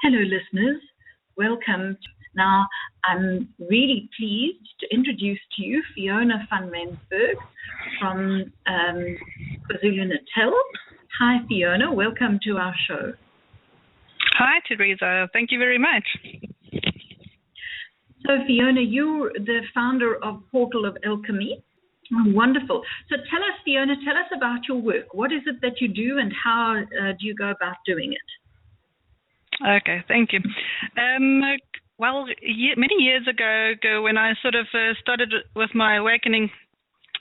Hello, listeners. Welcome. Now, I'm really pleased to introduce to you Fiona.van.Rensburg from KwaZulu-Natal. Hi, Fiona. Welcome to our show. Hi, Theresa. Thank you very much. So, Fiona, you're the founder of Portal of Alchemy. Oh, wonderful. So tell us, Fiona, tell us about your work. What is it that you do and how do you go about doing it? Okay, thank you. Well, many years ago, when I sort of started with my awakening,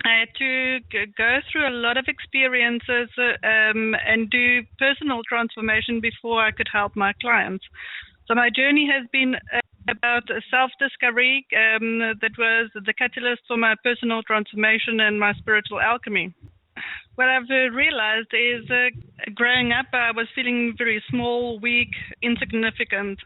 I had to go through a lot of experiences and do personal transformation before I could help my clients. So my journey has been about self-discovery that was the catalyst for my personal transformation and my spiritual alchemy. What I've realized is growing up, I was feeling very small, weak, insignificant,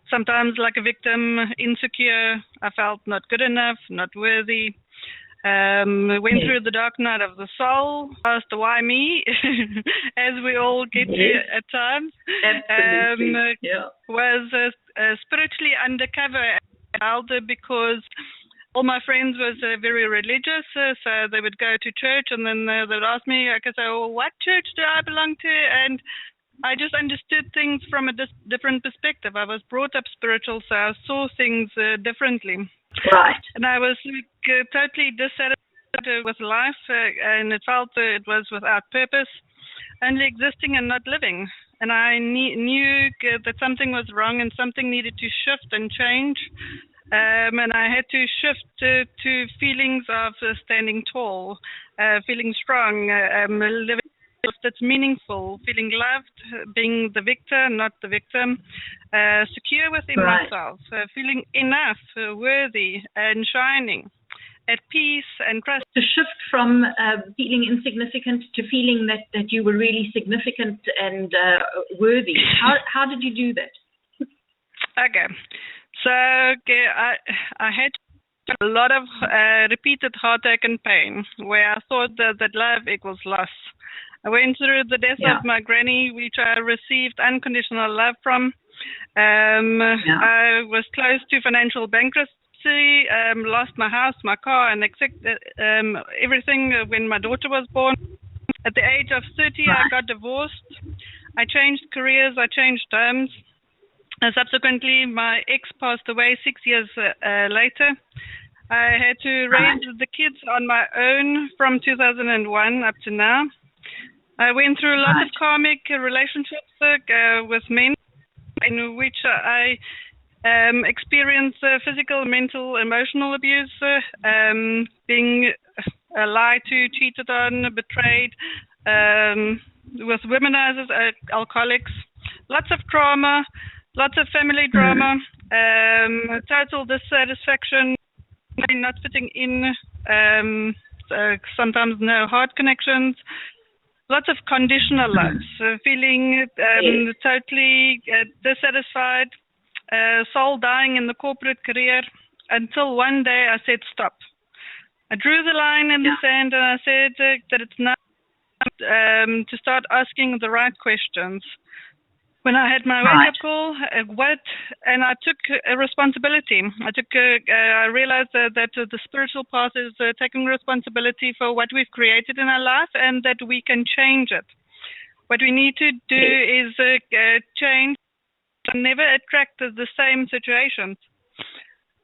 sometimes like a victim, insecure. I felt not good enough, not worthy. Went through the dark night of the soul, asked why me, as we all get to at times. Absolutely. Was spiritually undercover because all my friends was very religious, so they would go to church and then they would ask me, I could say, well, what church do I belong to? And I just understood things from a different perspective. I was brought up spiritual, so I saw things differently. Right. And I was totally dissatisfied with life, and it felt it was without purpose, only existing and not living. And I knew that something was wrong and something needed to shift and change. And I had to shift to feelings of standing tall, feeling strong, living a life that's meaningful, feeling loved, being the victor, not the victim, secure within myself, feeling enough, worthy and shining, at peace and trust. To shift from feeling insignificant to feeling that you were really significant and worthy. How did you do that? Okay. So I had a lot of repeated heartache and pain where I thought that love equals loss. I went through the death of my granny, which I received unconditional love from. I was close to financial bankruptcy, lost my house, my car, and everything when my daughter was born. At the age of 30, I got divorced. I changed careers, I changed homes. Subsequently, my ex passed away 6 years later. I had to raise the kids on my own from 2001 up to now. I went through a lot of karmic relationships with men in which I experienced physical, mental, emotional abuse, being lied to, cheated on, betrayed, with womenizers, alcoholics, lots of trauma. Lots of family drama, total dissatisfaction, not fitting in, sometimes no heart connections, lots of conditional loves, feeling totally dissatisfied, soul dying in the corporate career, until one day I said stop. I drew the line in the sand and I said that it's now to start asking the right questions. When I had my wake-up call, and I took a responsibility. I realized that the spiritual path is taking responsibility for what we've created in our life and that we can change it. What we need to do is change and never attract the same situations.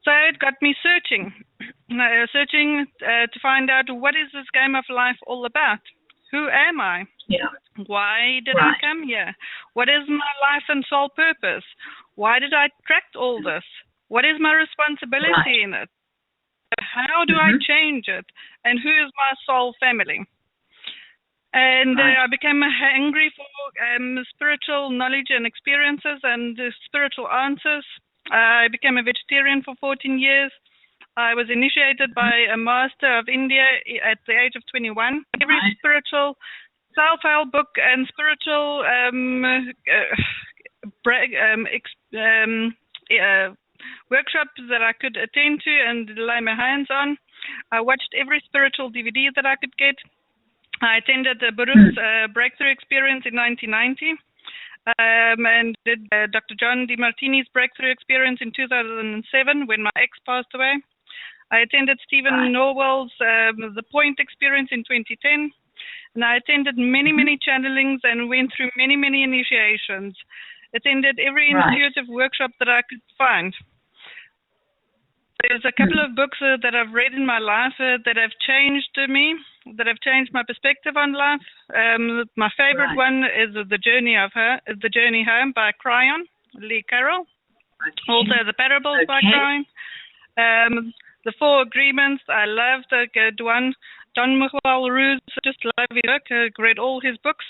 So it got me searching to find out what is this game of life all about? Who am I? Why did I come here? What is my life and soul purpose? Why did I attract all this? What is my responsibility in it? How do I change it? And who is my soul family? And I became hungry for spiritual knowledge and experiences and spiritual answers. I became a vegetarian for 14 years. I was initiated by a master of India at the age of 21. Every spiritual self-help book and spiritual workshops that I could attend to and lay my hands on. I watched every spiritual DVD that I could get. I attended the Buddha's Breakthrough Experience in 1990. and did Dr. John DeMartini's breakthrough experience in 2007 when my ex passed away. I attended Stephen Norwell's The Point experience in 2010, and I attended many, many channelings and went through many, many initiations. Attended every intuitive workshop that I could find. There's a couple of books that I've read in my life that have changed me, that have changed my perspective on life. My favorite one is The Journey Home by Cryon, Lee Carroll. Also The Parables by Cryon. The Four Agreements, I love the one. Don Miguel Ruiz, just love his work. I read all his books.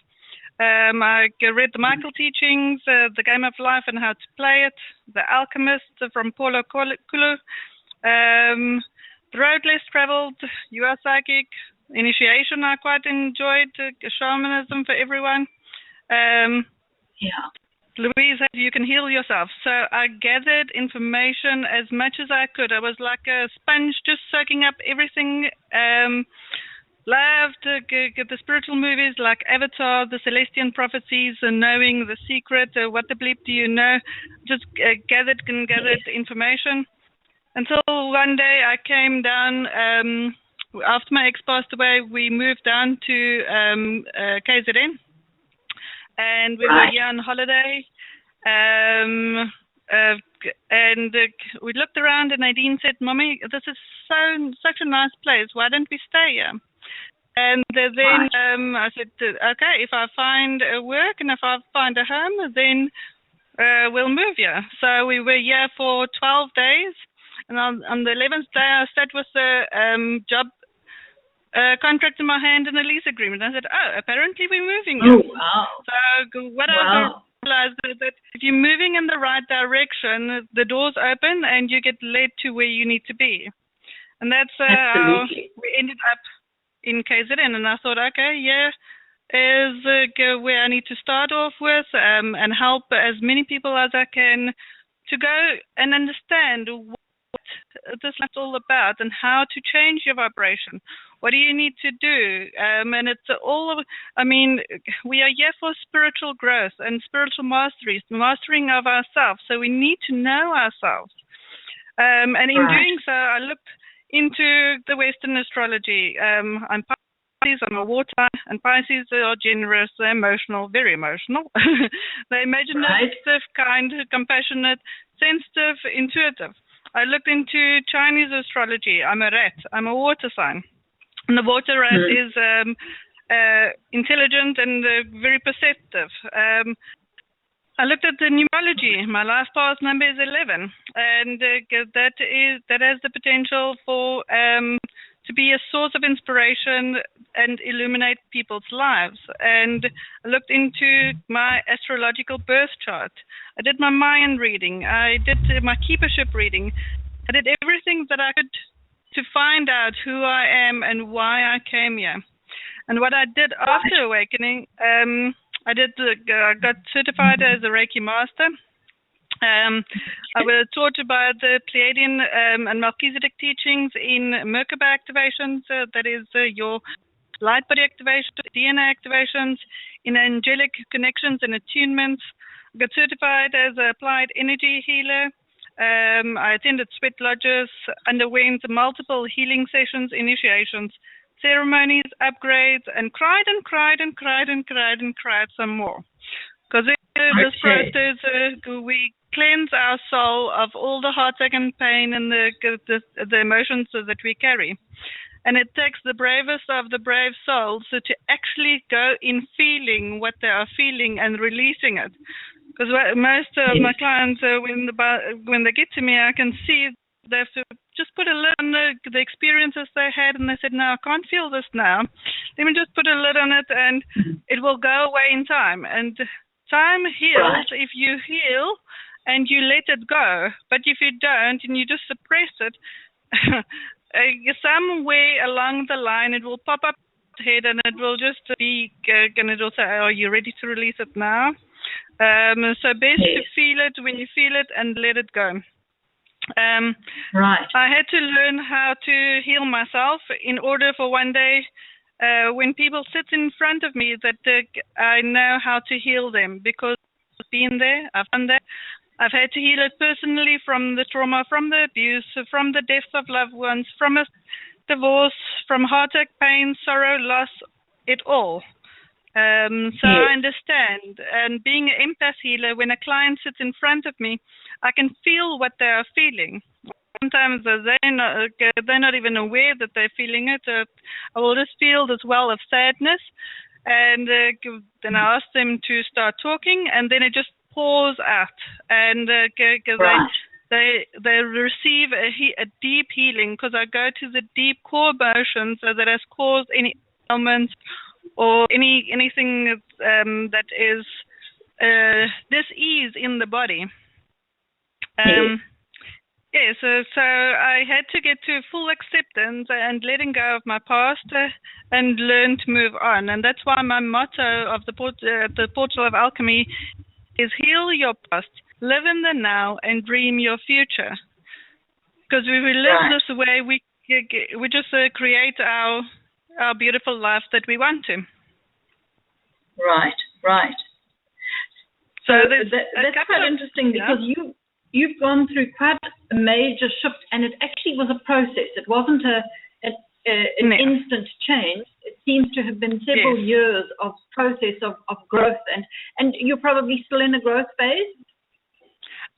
I read the Michael Teachings, The Game of Life and How to Play It, The Alchemist from Paulo Coelho, The Road Less Traveled, You Are Psychic, Initiation I quite enjoyed, Shamanism for Everyone. Louise, You Can Heal Yourself. So I gathered information as much as I could. I was like a sponge, just soaking up everything. Loved the spiritual movies like Avatar, The Celestian Prophecies, and Knowing the Secret, What the Bleep Do You Know? Just gathered information until one day I came down. After my ex passed away, we moved down to KZN. And we were here on holiday, and we looked around, and Nadine said, "Mommy, this is such a nice place. Why don't we stay here?" And then I said, "Okay, if I find work and if I find a home, then we'll move here." So we were here for 12 days, and on the 11th day, I sat with the job contract in my hand and a lease agreement. I said, apparently we're moving here. So what I realized is that if you're moving in the right direction, the doors open and you get led to where you need to be. And that's how we ended up in KZN. And I thought, okay, is where I need to start off with and help as many people as I can to go and understand what this is all about and how to change your vibration. What do you need to do? And it's all, we are here for spiritual growth and spiritual mastery, mastering of ourselves. So we need to know ourselves. And in doing so, I looked into the Western astrology. I'm Pisces, I'm a water sign, and Pisces are generous, they're emotional, very emotional. They're imaginative, kind, compassionate, sensitive, intuitive. I looked into Chinese astrology. I'm a rat. I'm a water sign. And the water rat is intelligent and very perceptive. I looked at the numerology. My life path number is 11, and that has the potential for to be a source of inspiration and illuminate people's lives. And I looked into my astrological birth chart. I did my Mayan reading. I did my keepership reading. I did everything that I could to find out who I am and why I came here. And what I did after awakening, I got certified as a Reiki master. I was taught by the Pleiadian and Melchizedek teachings in Merkaba activations, that is your light body activations, DNA activations, in angelic connections and attunements. I got certified as an applied energy healer. I attended sweat lodges, underwent multiple healing sessions, initiations, ceremonies, upgrades, and cried and cried and cried and cried and cried some more. Because in this process, we cleanse our soul of all the heartache and pain and the emotions that we carry. And it takes the bravest of the brave souls to actually go in feeling what they are feeling and releasing it. Because most of my clients, when they get to me, I can see they have to just put a lid on the experiences they had, and they said, no, I can't feel this now. Let me just put a lid on it, and it will go away in time. And time heals if you heal and you let it go. But if you don't and you just suppress it, somewhere along the line it will pop up head and it will just be, and it will say, are you ready to release it now? So best to feel it when you feel it and let it go. I had to learn how to heal myself in order for one day when people sit in front of me that I know how to heal them, because been there. I've done that. I've had to heal it personally from the trauma, from the abuse, from the deaths of loved ones, from a divorce, from heartache, pain, sorrow, loss, it all. So I understand. And being an empath healer, when a client sits in front of me, I can feel what they are feeling. Sometimes they're not even aware that they're feeling it. I will just feel this well of sadness, and then I ask them to start talking, and then it just pours out, and they receive a deep healing, because I go to the deep core emotions that has caused any ailments or anything that is dis-ease in the body. Yes, so I had to get to full acceptance and letting go of my past and learn to move on. And that's why my motto of the Portal of Alchemy is heal your past, live in the now, and dream your future. Because if we live this way, we just create our beautiful life that we want to. Right. So that's quite interesting, because you've gone through quite a major shift, and it actually was a process. It wasn't an instant change. It seems to have been several years of process of growth, and you're probably still in a growth phase?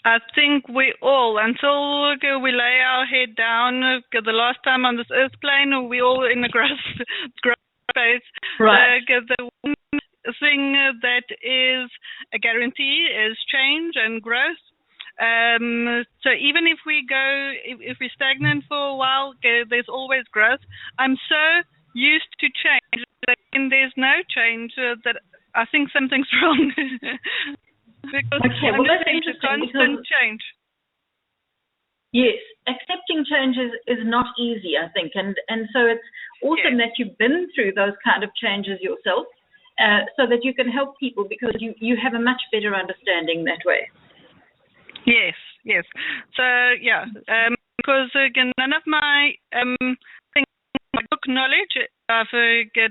I think we all, until we lay our head down, the last time on this earth plane, we all in a growth phase. Right. The one thing that is a guarantee is change and growth. So even if we're stagnant for a while, there's always growth. I'm so used to change that when there's no change, that I think something's wrong. Because I'm listening to constant change. Yes, accepting change is not easy, I think, and so it's awesome that you've been through those kind of changes yourself, so that you can help people, because you have a much better understanding that way. Yes. So because again, none of my book knowledge, I've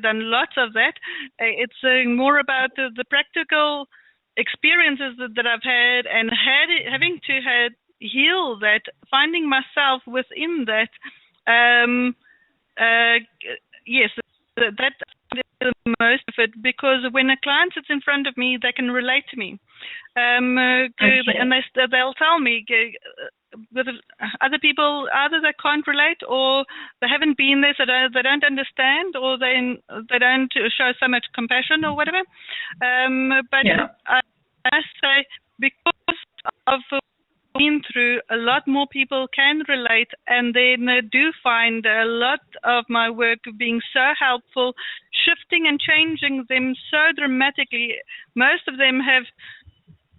done lots of that. It's more about the practical experiences that I've had, and having to heal that, finding myself within that. Yes, that is the most of it, because when a client sits in front of me, they can relate to me. And they'll tell me, with other people, either they can't relate, or they haven't been there, so they don't understand, or they don't show so much compassion or whatever. I must say, because of been through, a lot more people can relate, and then do find a lot of my work being so helpful, shifting and changing them so dramatically. Most of them have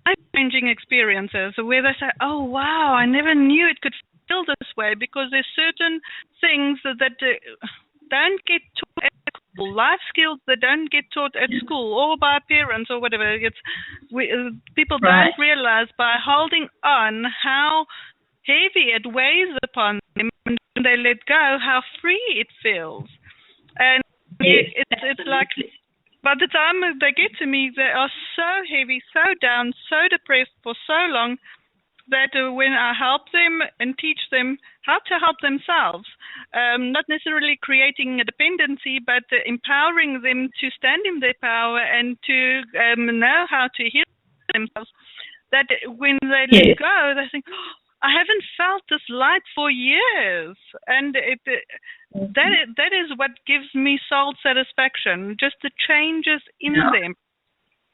life-changing experiences where they say, oh wow, I never knew it could feel this way, because there's certain things that don't get taught at school, life skills that don't get taught at school or by parents or whatever. People don't realize, by holding on, how heavy it weighs upon them, and when they let go, how free it feels. And it's like, by the time they get to me, they are so heavy, so down, so depressed for so long, that when I help them and teach them how to help themselves, not necessarily creating a dependency, but empowering them to stand in their power and to know how to heal themselves, that when they let go, they think, oh, I haven't felt this light for years. And that is what gives me soul satisfaction, just the changes in them,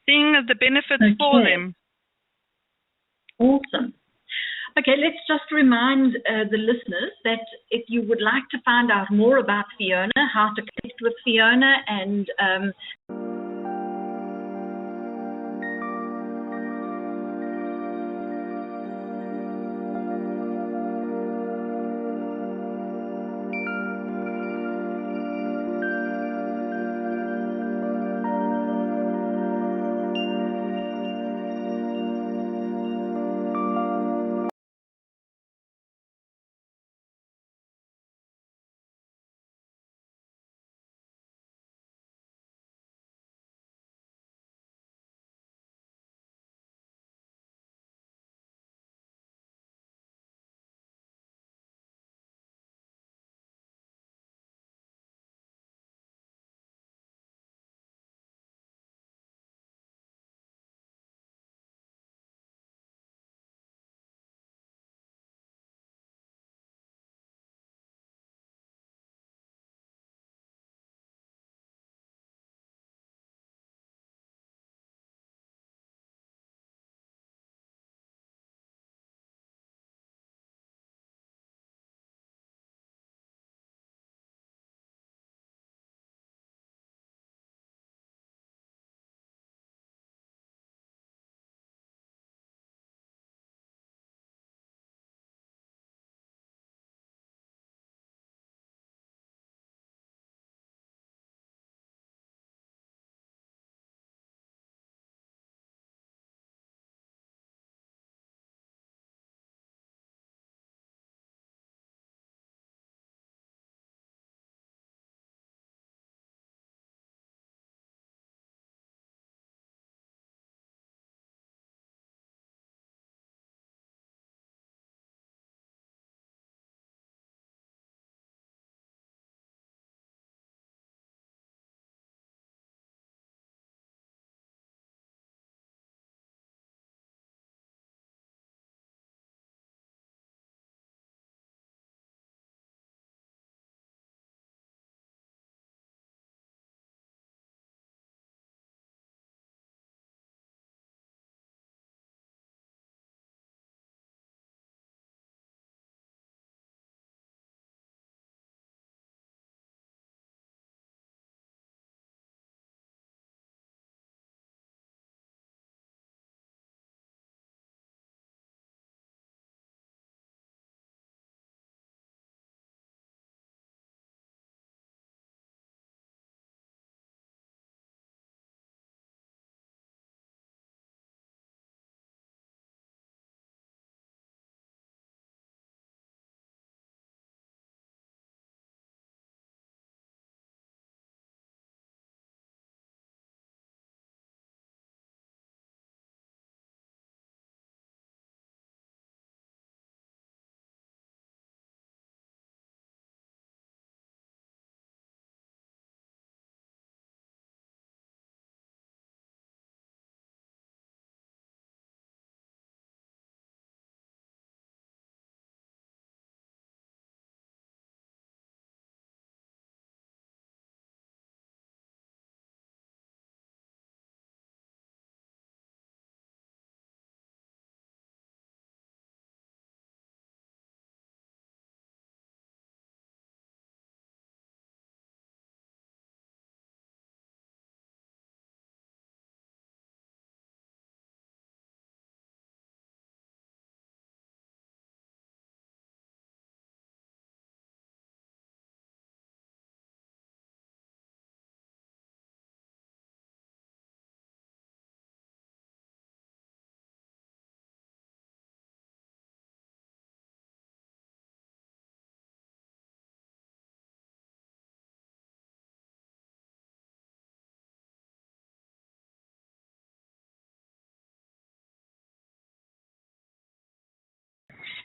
seeing the benefits for them. Awesome. Okay, let's just remind the listeners that if you would like to find out more about Fiona, how to connect with Fiona, and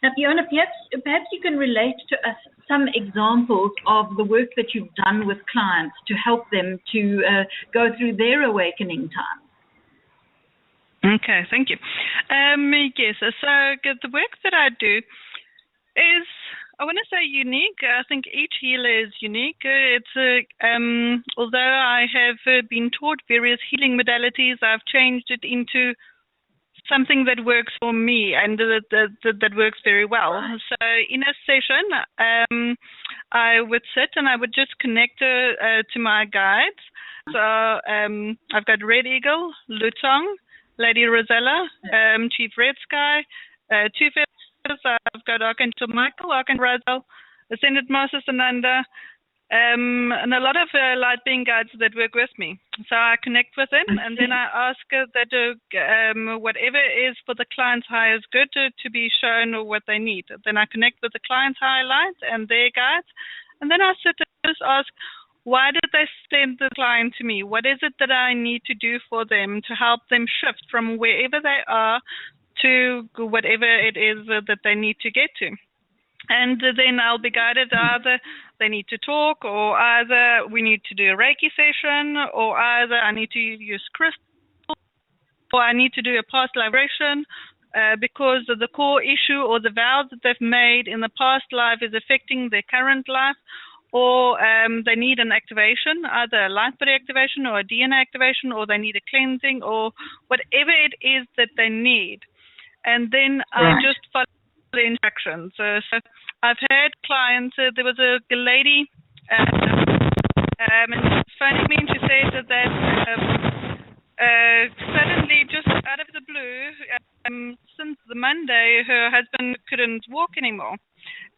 Now, Fiona, perhaps you can relate to us some examples of the work that you've done with clients to help them to go through their awakening time. Okay, thank you. Yes, so the work that I do is, I want to say, unique. I think each healer is unique. It's although I have been taught various healing modalities, I've changed it into something that works for me and that works very well. So in a session, I would sit and I would just connect to my guides. So I've got Red Eagle, Lutong, Lady Rosella, Chief Red Sky, Two Feathers. I've got Archangel Michael, Archangel Raziel, Ascended Master Sananda, and a lot of light being guides that work with me. So I connect with them, and then I ask that whatever is for the client's highest good to be shown or what they need. Then I connect with the client's highlight and their guides, and then I sit and just ask, why did they send the client to me? What is it that I need to do for them to help them shift from wherever they are to whatever it is that they need to get to? And then I'll be guided, either they need to talk, or either we need to do a Reiki session, or either I need to use crystal, or I need to do a past liberation because the core issue or the vows that they've made in the past life is affecting their current life, or they need an activation, either a light body activation or a DNA activation, or they need a cleansing, or whatever it is that they need. And then I just follow the instructions. So I've had clients, there was a lady and she was phoning me and she said that suddenly, just out of the blue, since the Monday, her husband couldn't walk anymore.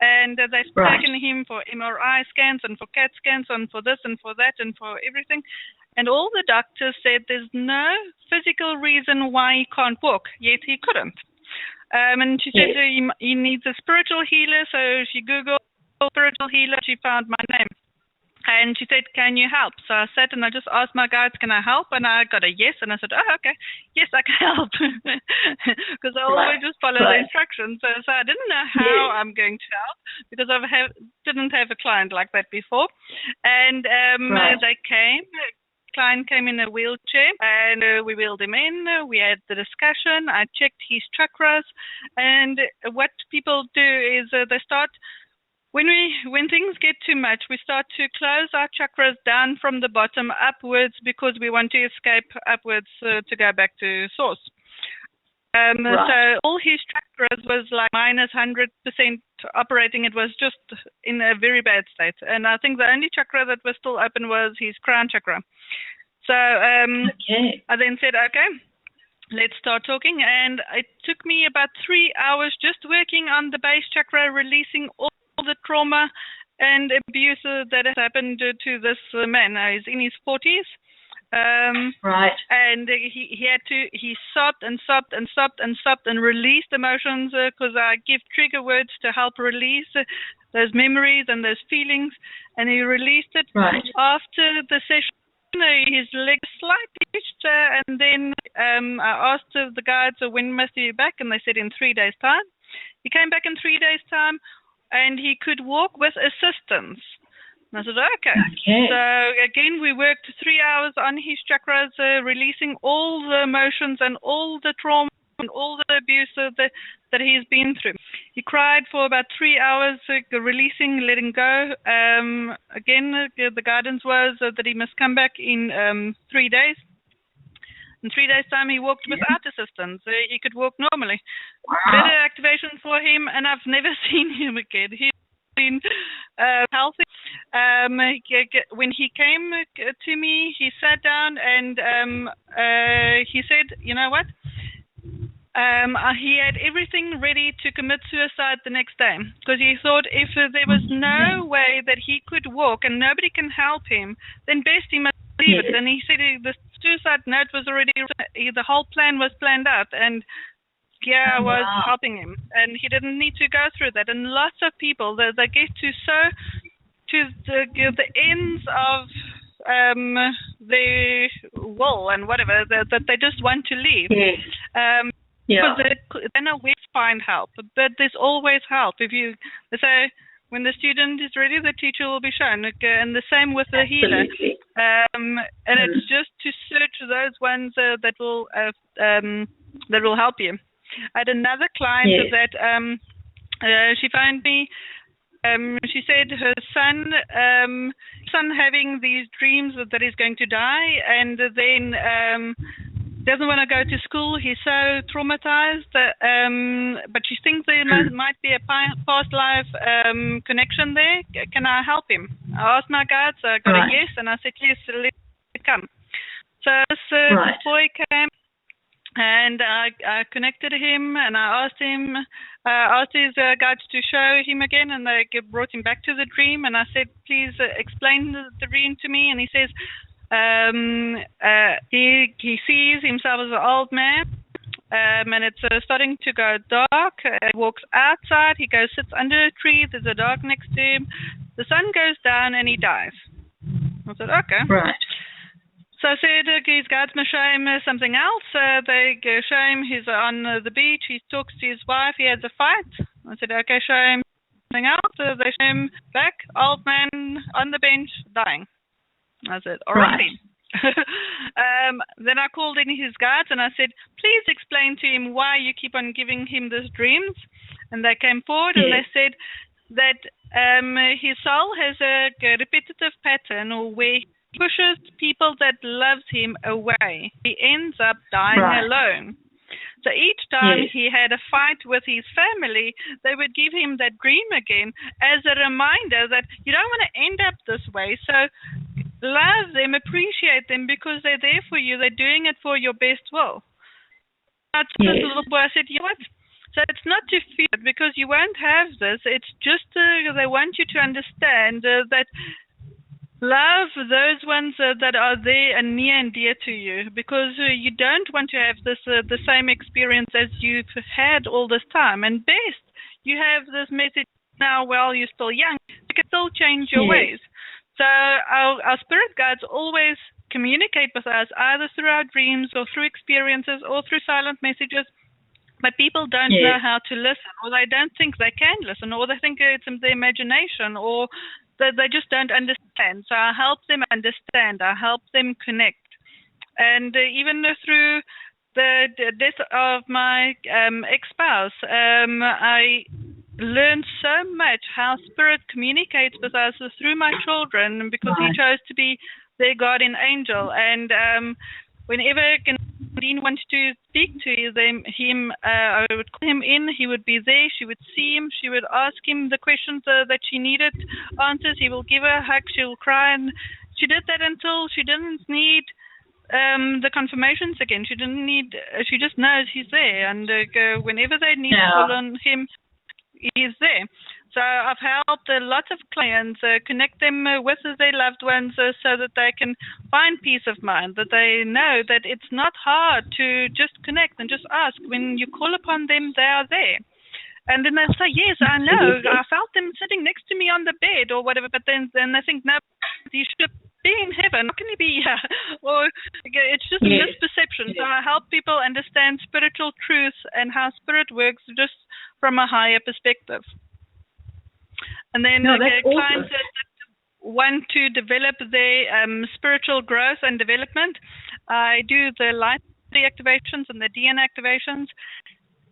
And they've taken him for MRI scans and for CAT scans and for this and for that and for everything. And all the doctors said there's no physical reason why he can't walk, yet he couldn't. And she said he needs a spiritual healer, so she Googled spiritual healer, she found my name. And she said, can you help? So I sat and I just asked my guides, can I help? And I got a yes. And I said, oh, okay, yes, I can help. Because I always just follow the instructions. So I didn't know how I'm going to help, because I didn't have a client like that before. And they came. Client came in a wheelchair, and we wheeled him in. We had the discussion. I checked his chakras. And what people do is they start... When things get too much, we start to close our chakras down from the bottom upwards, because we want to escape upwards to go back to source. So all his chakras was like minus 100% operating. It was just in a very bad state. And I think the only chakra that was still open was his crown chakra. So I then said, okay, let's start talking. And it took me about 3 hours just working on the base chakra, releasing all the trauma and abuse that has happened to this man. He's in his 40s. And he sobbed and sobbed and sobbed and sobbed and released emotions, because I give trigger words to help release those memories and those feelings. And he released it. After the session, his leg slightly itched, and then I asked the guides, when must he be back? And they said in 3 days' time. He came back in 3 days' time, and he could walk with assistance. And I said, okay. So again, we worked 3 hours on his chakras, releasing all the emotions and all the trauma and all the abuse that he's been through. He cried for about 3 hours, releasing, letting go. Again, the guidance was that he must come back in 3 days. In 3 days' time, he walked without assistance. He could walk normally. Better activation for him, and I've never seen him again. He's been healthy. When he came to me, he sat down and he said, you know what? He had everything ready to commit suicide the next day, because he thought if there was no way that he could walk and nobody can help him, then best he must leave it. And he said the suicide note was already written. The whole plan was planned out, and I was helping him, and he didn't need to go through that. And lots of people, they get to the ends of their will and whatever, that they just want to leave. Because they know where to find help, but there's always help. If you say, when the student is ready, the teacher will be shown. And the same with the healer. And it's just to search those ones that will help you. I had another client that she phoned me. She said her son having these dreams that he's going to die, and then doesn't want to go to school. He's so traumatized, but she thinks there might be a past life connection there. Can I help him? I asked my guides. I got a yes, and I said yes, let it come. So this boy came, and I connected him, and I asked his guides to show him again, and they brought him back to the dream, and I said, please explain the dream to me, and he says, he sees himself as an old man, and it's starting to go dark. He walks outside, he goes, sits under a tree, there's a dog next to him, the sun goes down, and he dies. I said, okay. Right. So I said, his guides must show him something else. They show him he's on the beach, he talks to his wife, he has a fight. I said, okay, show him something else. They show him back, old man on the bench, dying. I said, all right. Then I called in his guides and I said, please explain to him why you keep on giving him these dreams. And they came forward and they said that his soul has a repetitive pattern where he pushes people that loves him away. He ends up dying alone. So each time he had a fight with his family, they would give him that dream again as a reminder that you don't want to end up this way. So love them, appreciate them, because they're there for you. They're doing it for your best will. That's this little boy. I said, you know what? So it's not to fear it, because you won't have this. It's just they want you to understand that love those ones that are there and near and dear to you, because you don't want to have this the same experience as you've had all this time. And best, you have this message now while you're still young. You can still change your ways. So our spirit guides always communicate with us either through our dreams or through experiences or through silent messages, but people don't know how to listen, or they don't think they can listen, or they think it's in their imagination, or they just don't understand. So I help them understand, I help them connect. And even through the death of my ex-spouse, I learned so much how spirit communicates with us through my children, because he chose to be their guardian angel. And whenever Dean wanted to speak to him, I would call him in, he would be there, she would see him, she would ask him the questions that she needed answers, he will give her a hug, she will cry, and she did that until she didn't need the confirmations again. She just knows he's there, and whenever they need to call on him, he's there. So I've helped a lot of clients connect them with their loved ones so that they can find peace of mind, that they know that it's not hard to just connect and just ask. When you call upon them, they are there. And then they say, yes, I know, I felt them sitting next to me on the bed or whatever, but then they think, no, you should be in heaven. How can you be here? Or it's just a misperception. So I help people understand spiritual truth and how spirit works just from a higher perspective. And then clients that want to develop their spiritual growth and development, I do the light activations and the DNA activations.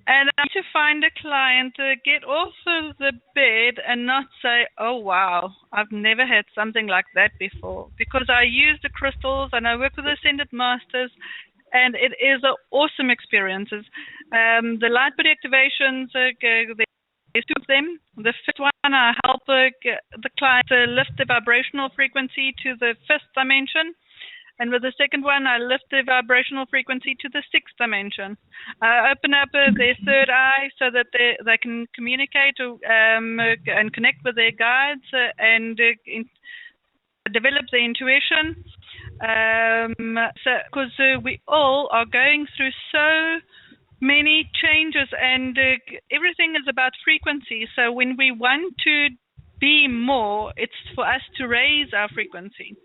And I need to find a client to get off of the bed and not say, oh, wow, I've never had something like that before. Because I use the crystals and I work with Ascended Masters, and it is an awesome experiences. The light body activations, there's two of them. The first one, I help the client lift the vibrational frequency to the 5th dimension. And with the second one, I lift the vibrational frequency to the 6th dimension. I open up their third eye so that they can communicate and connect with their guides and develop their intuition. Because we all are going through so many changes, and everything is about frequency. So when we want to be more, it's for us to raise our frequency.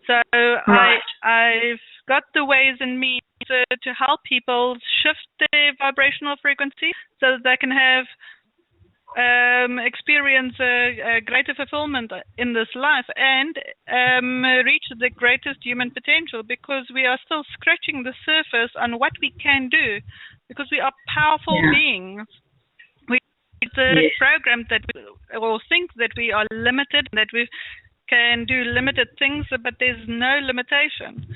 So I've got the ways in me to help people shift their vibrational frequency so that they can have experience a greater fulfillment in this life and reach the greatest human potential, because we are still scratching the surface on what we can do, because we are powerful beings. We programmed that or think that we are limited, that we can do limited things, but there's no limitation.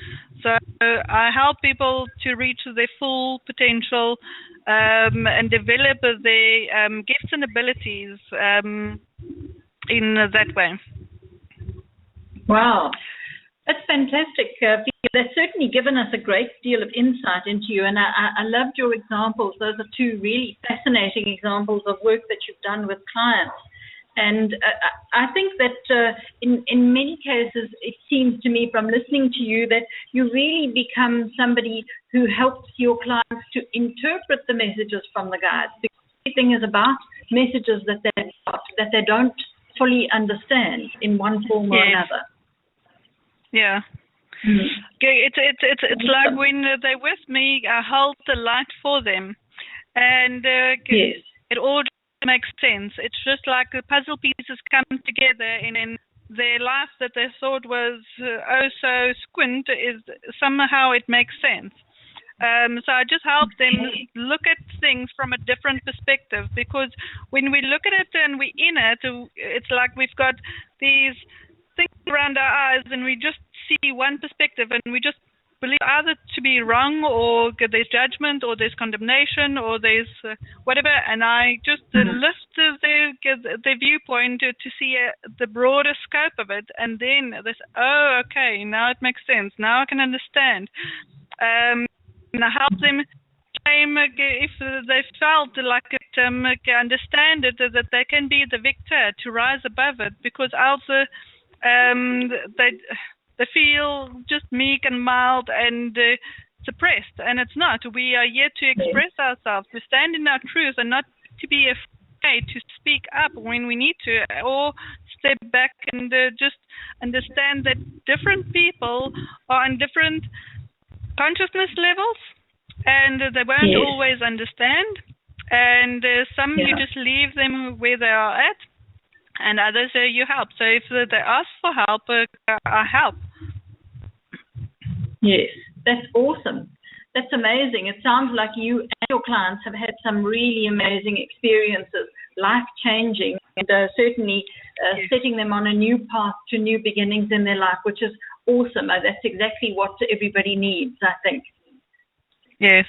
So I help people to reach their full potential and develop their gifts and abilities in that way. Wow, that's fantastic. That's certainly given us a great deal of insight into you, and I loved your examples. Those are two really fascinating examples of work that you've done with clients. And I think that in many cases, it seems to me from listening to you that you really become somebody who helps your clients to interpret the messages from the guides. Because everything is about messages that they don't fully understand in one form or another. Yeah. It's like when they're with me, I hold the light for them, and it all makes sense. It's just like the puzzle pieces come together, and in their life that they thought was so squint, is somehow it makes sense. So I just help them look at things from a different perspective, because when we look at it and we're in it, it's like we've got these things around our eyes and we just see one perspective and we just believe either to be wrong, or there's judgment, or there's condemnation, or there's whatever, and I just lift the viewpoint to see the broader scope of it, and then this, okay, now it makes sense, now I can understand. And I help them if they felt like it, understand it, that they can be the victor, to rise above it, because else they feel just meek and mild and suppressed, and it's not. We are here to express ourselves, to stand in our truth, and not to be afraid to speak up when we need to, or step back and just understand that different people are on different consciousness levels, and they won't always understand, and some you just leave them where they are at, and others you help. So if they ask for help, I help. Yes, that's awesome. That's amazing. It sounds like you and your clients have had some really amazing experiences, life-changing, and certainly setting them on a new path to new beginnings in their life, which is awesome. That's exactly what everybody needs, I think. Yes.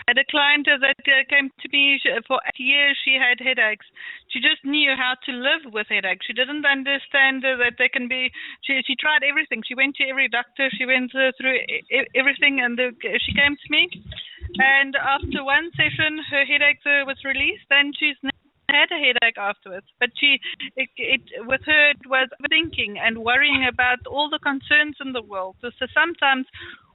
I had a client that came to me for 8 years. She had headaches. She just knew how to live with headaches. She didn't understand that they can be. She tried everything. She went to every doctor. She went through everything, and she came to me. And after one session, her headache was released, and she's never had a headache afterwards. But with her, it was thinking and worrying about all the concerns in the world. So sometimes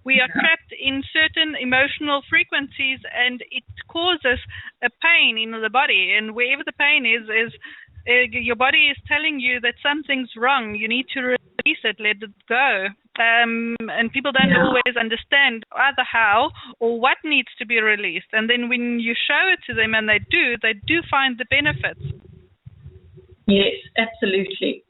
we are trapped in certain emotional frequencies, and it causes a pain in the body. And wherever the pain is your body is telling you that something's wrong. You need to release it, let it go. And people don't always understand either how or what needs to be released. And then when you show it to them and they do find the benefits. Yes, absolutely.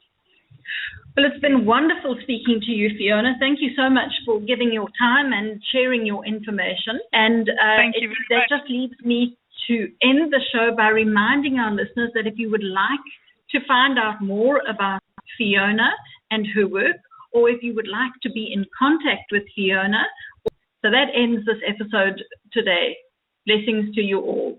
Well, it's been wonderful speaking to you, Fiona. Thank you so much for giving your time and sharing your information. And Thank you very much. That just leaves me to end the show by reminding our listeners that if you would like to find out more about Fiona and her work, or if you would like to be in contact with Fiona, so that ends this episode today. Blessings to you all.